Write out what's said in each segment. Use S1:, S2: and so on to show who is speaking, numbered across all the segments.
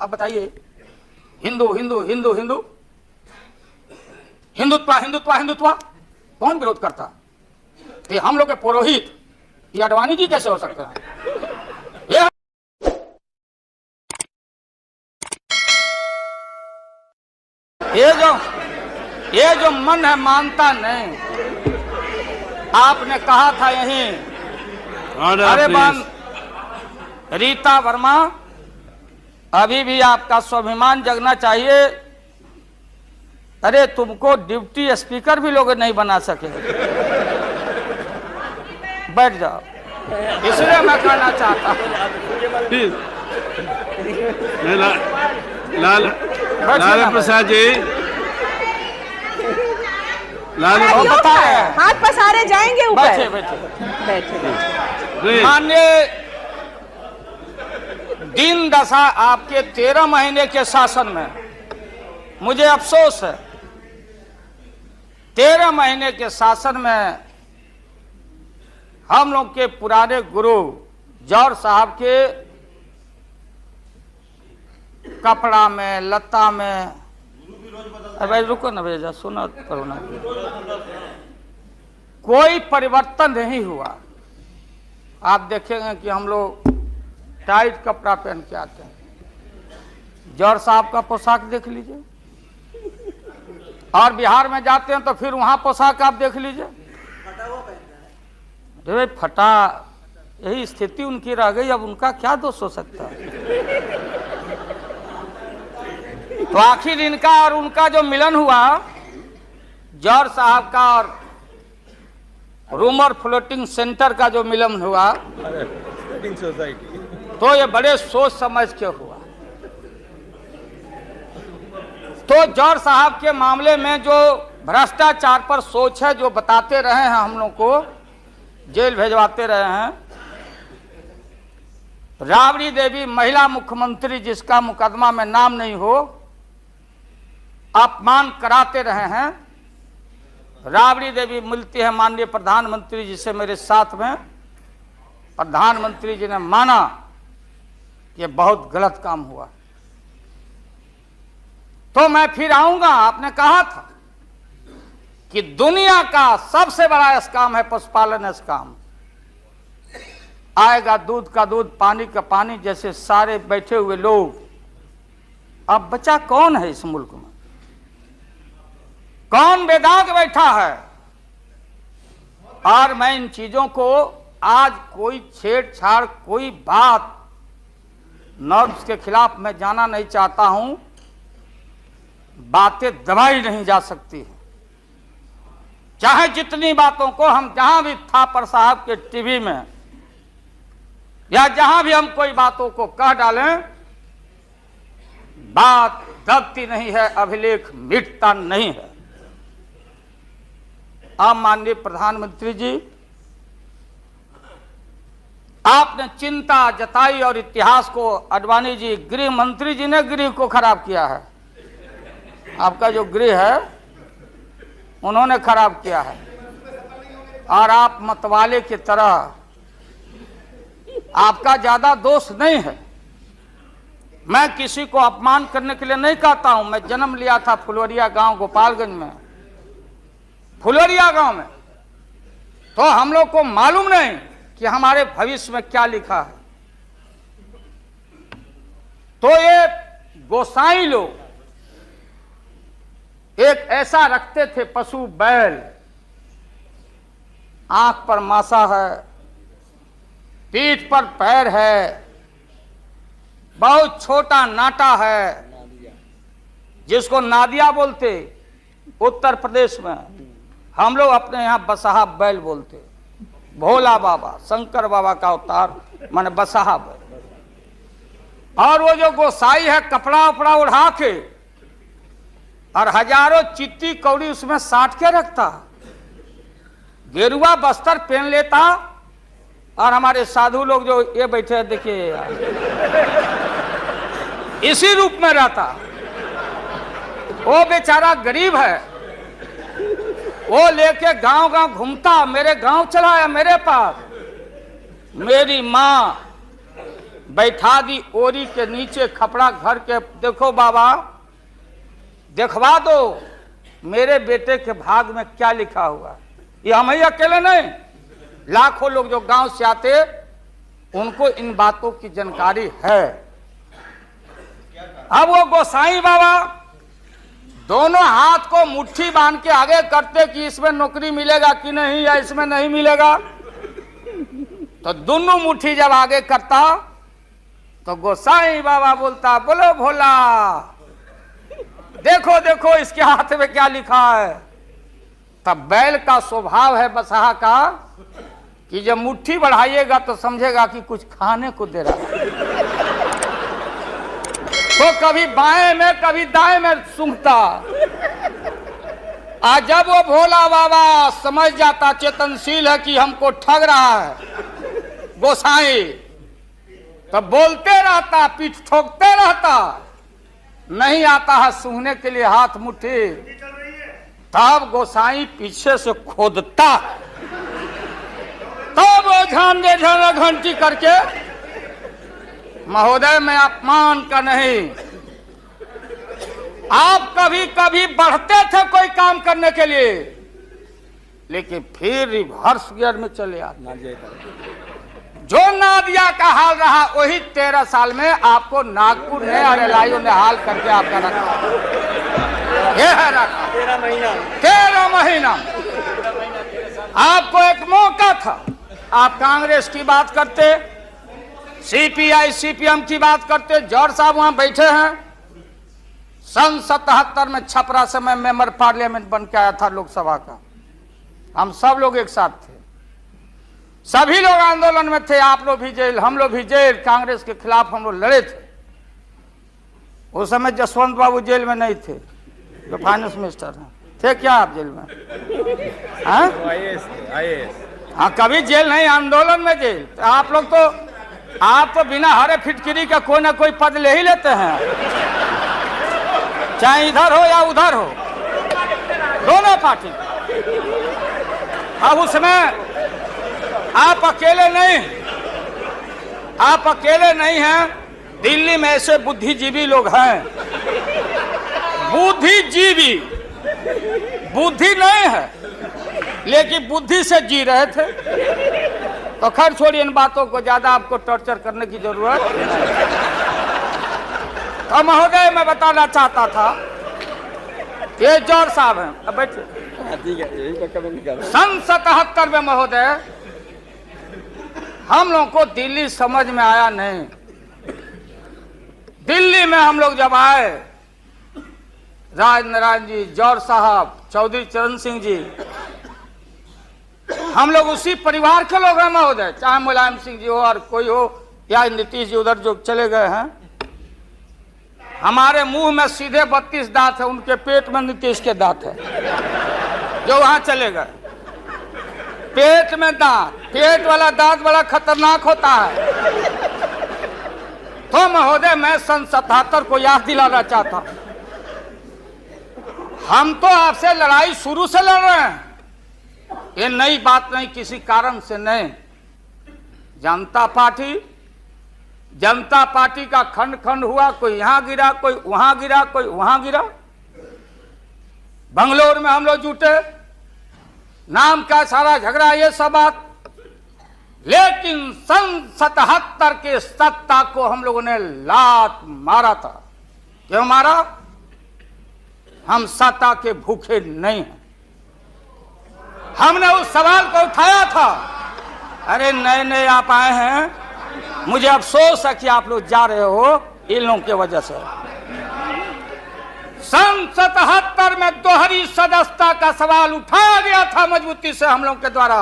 S1: अब बताइए, हिंदू हिंदू हिंदू हिंदू हिंदुत्व हिंदुत्व हिंदुत्व कौन विरोध करता? ये हम लोग के पुरोहित, ये अडवाणी जी कैसे हो सकते हैं? ये जो मन है मानता नहीं। आपने कहा था यहीं, अरे बन रीता वर्मा, अभी भी आपका स्वाभिमान जगना चाहिए। अरे तुमको डिप्टी स्पीकर भी लोग नहीं बना सके। बैठ जाओ, इसलिए मैं कहना चाहता हूँ।
S2: लालू प्रसाद जी,
S3: हाथ पसारे जाएंगे ऊपर।
S1: बैठे बैठे। माननीय दिन दशा आपके 13 महीने के शासन में मुझे अफसोस है, 13 महीने के शासन में हम लोग के पुराने गुरु जौहर साहब के कपड़ा में, लता में, अरे रुको ना भैया, सुनो करो ना, कोई परिवर्तन नहीं हुआ। आप देखेंगे कि हम लोग टाइट कपड़ा पहन के आते हैं। जौहर साहब का पोशाक देख लीजिए, और बिहार में जाते हैं तो फिर वहां पोशाक आप देख लीजिए, अरे फटा, यही स्थिति उनकी रह गई। अब उनका क्या दोष हो सकता है? तो आखिर इनका और उनका जो मिलन हुआ, जौहर साहब का और रूमर फ्लोटिंग सेंटर का जो मिलन हुआ, तो ये बड़े सोच समझ के हुआ। तो जौहर साहब के मामले में जो भ्रष्टाचार पर सोच है, जो बताते रहे हैं, हम लोग को जेल भेजवाते रहे हैं। राबड़ी देवी महिला मुख्यमंत्री, जिसका मुकदमा में नाम नहीं हो, अपमान कराते रहे हैं। राबड़ी देवी मिलती है माननीय प्रधानमंत्री जी से मेरे साथ में, प्रधानमंत्री जी ने माना कि बहुत गलत काम हुआ। तो मैं फिर आऊंगा। आपने कहा था कि दुनिया का सबसे बड़ा स्काम है पशुपालन स्काम। आएगा दूध का दूध, पानी का पानी, जैसे सारे बैठे हुए लोग। अब बचा कौन है इस मुल्क में? कौन बेदाग बैठा है? और मैं इन चीजों को आज कोई छेड़छाड़, कोई बात नॉर्म्स के खिलाफ मैं जाना नहीं चाहता हूं। बातें दबाई नहीं जा सकती है, चाहे जितनी बातों को हम जहां भी थापर साहब के टीवी में या जहां भी हम कोई बातों को कह डालें, बात दबती नहीं है, अभिलेख मिटता नहीं है। अब माननीय प्रधानमंत्री जी, आपने चिंता जताई और इतिहास को, अडवाणी जी, गृह मंत्री जी ने गृह को खराब किया है। आपका जो गृह है उन्होंने खराब किया है, और आप मतवाले की तरह, आपका ज्यादा दोष नहीं है। मैं किसी को अपमान करने के लिए नहीं कहता हूं। मैं जन्म लिया था फुलवरिया गांव, गोपालगंज में, फुलवरिया गांव में। तो हम लोग को मालूम नहीं कि हमारे भविष्य में क्या लिखा है। तो ये गोसाई लोग एक ऐसा रखते थे पशु, बैल, आंख पर मासा है, पीठ पर पैर है, बहुत छोटा नाटा है, जिसको नादिया बोलते उत्तर प्रदेश में। हम लोग अपने यहां बसहा बैल बोलते। भोला बाबा, शंकर बाबा का अवतार माने बसहा बैल। और वो जो गोसाई है, कपड़ा उपड़ा उड़ा के और हजारों चित्ती कौड़ी उसमें साट के रखता, गेरुआ बस्तर पहन लेता। और हमारे साधु लोग जो ये बैठे हैं, देखिए यार, इसी रूप में रहता। वो बेचारा गरीब है, वो लेके गांव गांव घूमता। मेरे गांव चला आया मेरे पास, मेरी माँ बैठा दी ओरी के नीचे खपड़ा घर के, देखो बाबा दिखवा दो मेरे बेटे के भाग में क्या लिखा हुआ। ये हम ही अकेले नहीं, लाखों लोग जो गांव से आते उनको इन बातों की जानकारी है। अब वो गोसाई बाबा दोनों हाथ को मुट्ठी बांध के आगे करते कि इसमें नौकरी मिलेगा कि नहीं या इसमें नहीं मिलेगा। तो दोनों मुट्ठी जब आगे करता तो गोसाई बाबा बोलता, बोलो भोला, देखो देखो इसके हाथ में क्या लिखा है। तब बैल का स्वभाव है बसहा का कि जब मुट्ठी बढ़ाइएगा तो समझेगा कि कुछ खाने को दे रहा है, तो कभी बाएं में कभी दाएं में सूंघता। आज जब वो भोला बाबा समझ जाता, चेतनशील है कि हमको ठग रहा है गोसाई, तो बोलते रहता, पीठ ठोकते रहता, नहीं आता है सूंघने के लिए हाथ मुट्ठी। तब गोसाई पीछे से खोदता, तब वो ध्यान दे घंटी करके, महोदय मैं अपमान का नहीं, आप कभी कभी बढ़ते थे कोई काम करने के लिए, लेकिन फिर रिवर्स गियर में चले आते। जो नादिया का हाल रहा वही 13 साल में आपको नागपुर ने और एलआईओ ने हाल करके आपका रखा। ये है रखा 13 महीना। आपको एक मौका था, आप कांग्रेस की बात करते, सीपीआई सीपीएम की बात करते। जौहर साहब वहां बैठे हैं। सन 77 में छपरा से मैं मेंबर पार्लियामेंट बन के आया था लोकसभा का। हम सब लोग एक साथ थे, सभी लोग आंदोलन में थे। आप लोग भी जेल, हम लोग भी जेल, कांग्रेस के खिलाफ हम लोग लड़े थे। उस समय जसवंत बाबू जेल में नहीं थे, जो फाइनेंस मिनिस्टर हैं। थे क्या आप जेल में? हाँ, कभी जेल नहीं, आंदोलन में जेल। तो आप तो बिना हरे फिटकिरी का कोई ना कोई पद ले ही लेते हैं, चाहे इधर हो या उधर हो, दोनों पार्टी। अब उसमें आप अकेले नहीं हैं। दिल्ली में ऐसे बुद्धिजीवी लोग हैं, बुद्धिजीवी, बुद्धि नहीं है लेकिन बुद्धि से जी रहे थे। तो खैर छोड़िए इन बातों को, ज्यादा आपको टॉर्चर करने की जरूरत। तो महोदय मैं बताना चाहता था, ये जौहर साहब हैं, अब बैठिए। सन 77 में महोदय हम लोगों को दिल्ली समझ में आया नहीं। दिल्ली में हम लोग जब आए, राज नारायण जी, जौहर साहब, चौधरी चरण सिंह जी, हम लोग उसी परिवार के लोग हैं महोदय, चाहे मुलायम सिंह जी हो और कोई हो या नीतीश जी उधर जो चले गए हैं। हमारे मुंह में सीधे 32 दांत है, उनके पेट में नीतीश के दांत है जो वहां चले गए। पेट में दांत, पेट वाला दांत बड़ा खतरनाक होता है। तो महोदय मैं सन 77 को याद दिलाना चाहता हूं, हम तो आपसे लड़ाई शुरू से लड़ रहे हैं, ये नई बात नहीं, किसी कारण से नहीं। जनता पार्टी का खंड खंड हुआ, कोई यहां गिरा, कोई वहां गिरा, कोई वहां गिरा। बंगलोर में हम लोग जुटे, नाम का सारा झगड़ा, ये सब बात। लेकिन सन 77 के सत्ता को हम लोगों ने लात मारा था। क्यों मारा? हम सत्ता के भूखे नहीं हैं। हमने उस सवाल को उठाया था। अरे नए नए आप आए हैं, मुझे अफसोस है कि आप लोग जा रहे हो इन लोगों की वजह से। सन 77 में दोहरी सदस्यता का सवाल उठाया गया था मजबूती से हम लोग के द्वारा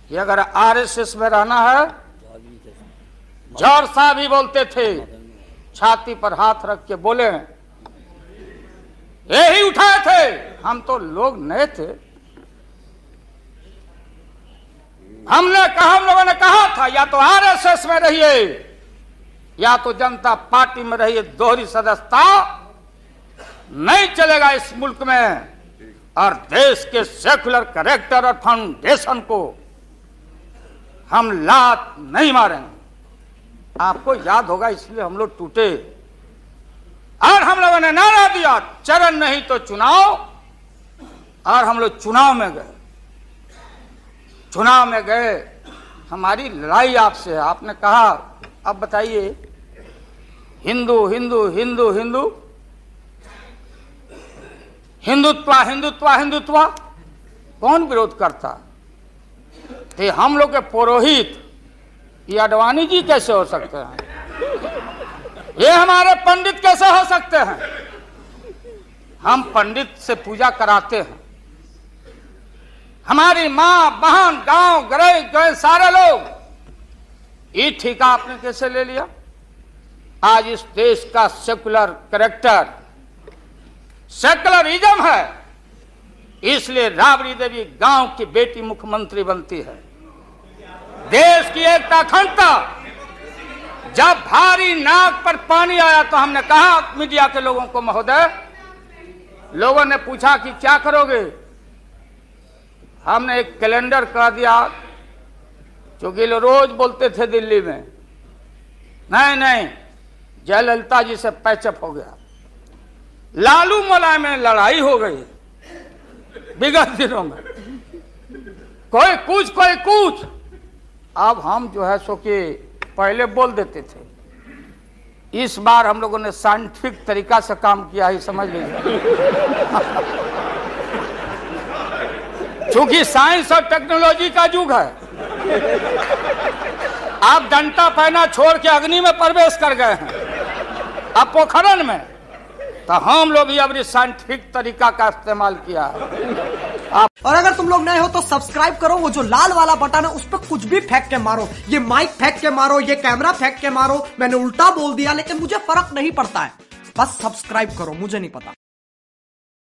S1: कि अगर आरएसएस में रहना है। जौहर साहब भी बोलते थे, छाती पर हाथ रख के बोले, यही उठाए थे। हम तो लोग नए थे, हम लोगों ने कहा था या तो आरएसएस में रहिए या तो जनता पार्टी में रहिए, दोहरी सदस्यता नहीं चलेगा इस मुल्क में। और देश के सेकुलर कैरेक्टर और फाउंडेशन को हम लात नहीं मारेंगे। आपको याद होगा, इसलिए हम लोग टूटे और हम लोगों ने नारा दिया, चरण नहीं तो चुनाव। और हम लोग चुनाव में गए। चुनाव में गए, हमारी लड़ाई आपसे है। आपने कहा अब बताइए, हिंदू हिंदू हिंदू हिंदू हिंदुत्व हिंदुत्व हिंदुत्व, कौन विरोध करता? तो हम लोग के पुरोहित ये अडवाणी जी कैसे हो सकते हैं? ये हमारे पंडित कैसे हो सकते हैं? हम पंडित से पूजा कराते हैं। हमारी मां बहन गांव गए सारे लोग, ये ठेका आपने कैसे ले लिया? आज इस देश का सेकुलर कैरेक्टर सेकुलरिज्म है, इसलिए राबड़ी देवी गांव की बेटी मुख्यमंत्री बनती है। देश की एकता अखंडता, जब भारी नाक पर पानी आया तो हमने कहा मीडिया के लोगों को, महोदय, लोगों ने पूछा कि क्या करोगे? हमने एक कैलेंडर कर दिया, क्योंकि लोग रोज बोलते थे दिल्ली में, नहीं जयललिता जी से पैचअप हो गया, लालू मुलायम में लड़ाई हो गई विगत दिनों में, कोई कुछ। अब हम जो है सो कि पहले बोल देते थे, इस बार हम लोगों ने साइंटिफिक तरीका से काम किया है, समझ लीजिए। क्योंकि साइंस और टेक्नोलॉजी का युग है। आप डंडा पहना छोड़ के अग्नि में प्रवेश कर गए हैं, अब पोखरन में, तो हम लोग भी अब साइंटिफिक तरीका का इस्तेमाल किया है।
S3: और अगर तुम लोग नए हो तो सब्सक्राइब करो, वो जो लाल वाला बटन है उस पर कुछ भी फेंक के मारो, ये माइक फेंक के मारो, ये कैमरा फेंक के मारो, मैंने उल्टा बोल दिया लेकिन मुझे फर्क नहीं पड़ता है, बस सब्सक्राइब करो, मुझे नहीं पता।